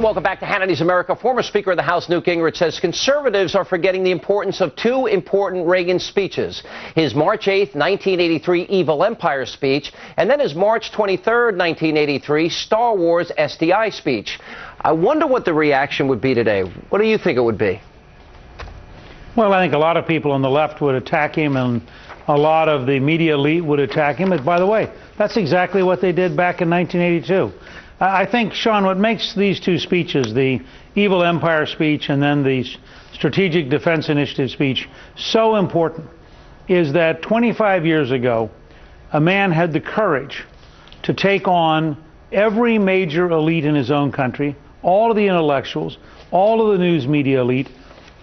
And welcome back to Hannity's America. Former Speaker of the House Newt Gingrich says conservatives are forgetting the importance of two important Reagan speeches. His March 8, 1983 Evil Empire speech, and then his March 23, 1983 Star Wars SDI speech. I wonder what the reaction would be today. What do you think it would be? Well, I think a lot of people on the left would attack him, and a lot of the media elite would attack him. And by the way, that's exactly what they did back in 1982. I think, Sean, what makes these two speeches, the Evil Empire speech and then the Strategic Defense Initiative speech, so important is that 25 years ago, a man had the courage to take on every major elite in his own country, all of the intellectuals, all of the news media elite,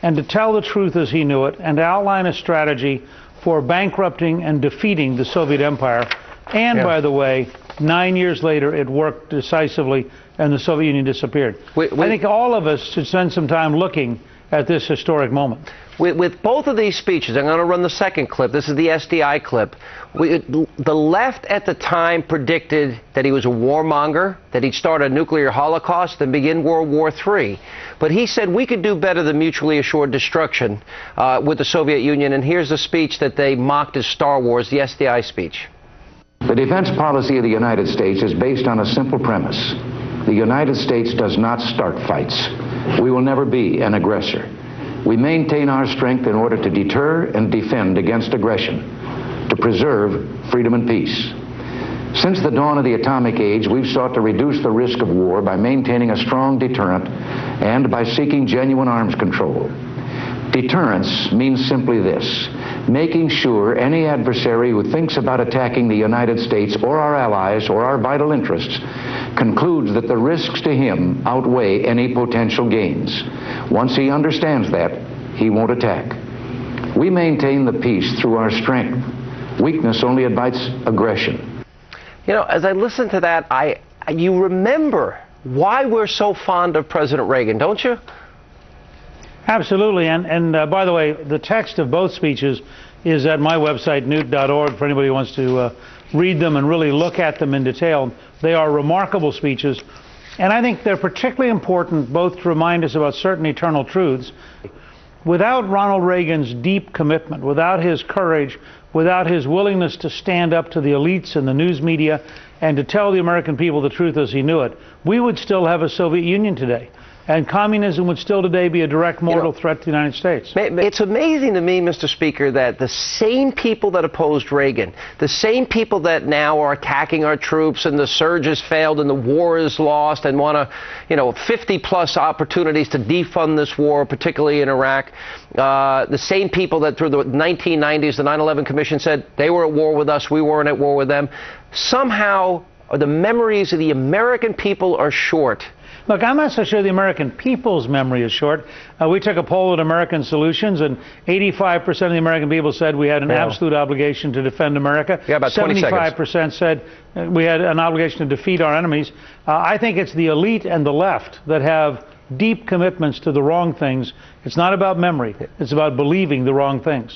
and to tell the truth as he knew it, and to outline a strategy for bankrupting and defeating the Soviet Empire. And, by the way, 9 years later, it worked decisively, and the Soviet Union disappeared. I think all of us should spend some time looking at this historic moment. With both of these speeches, I'm going to run the second clip. This is the SDI clip. The left at the time predicted that he was a warmonger, that he'd start a nuclear holocaust and begin World War III. But he said we could do better than mutually assured destruction with the Soviet Union. And here's the speech that they mocked as Star Wars, the SDI speech. The defense policy of the United States is based on a simple premise. The United States does not start fights. We will never be an aggressor. We maintain our strength in order to deter and defend against aggression, to preserve freedom and peace. Since the dawn of the atomic age, we've sought to reduce the risk of war by maintaining a strong deterrent and by seeking genuine arms control. Deterrence means simply this: making sure any adversary who thinks about attacking the United States or our allies or our vital interests concludes that the risks to him outweigh any potential gains. Once he understands that, he won't attack. We maintain the peace through our strength. Weakness only invites aggression. You know, as I listen to that, you remember why we're so fond of President Reagan, don't you? Absolutely, and by the way, the text of both speeches is at my website, newt.org, for anybody who wants to read them and really look at them in detail. They are remarkable speeches, and I think they're particularly important both to remind us about certain eternal truths. Without Ronald Reagan's deep commitment, without his courage, without his willingness to stand up to the elites and the news media and to tell the American people the truth as he knew it, we would still have a Soviet Union today. And communism would still today be a direct mortal threat to the United States. It's amazing to me, Mr. Speaker, that the same people that opposed Reagan, the same people that now are attacking our troops and the surge has failed and the war is lost and want to, 50-plus opportunities to defund this war, particularly in Iraq, the same people that through the 1990s, the 9/11 Commission said they were at war with us, we weren't at war with them, somehow the memories of the American people are short. Look, I'm not so sure the American people's memory is short. We took a poll at American Solutions, and 85% of the American people said we had an absolute obligation to defend America. Yeah, about 20 75% said we had an obligation to defeat our enemies. I think it's the elite and the left that have deep commitments to the wrong things. It's not about memory. It's about believing the wrong things.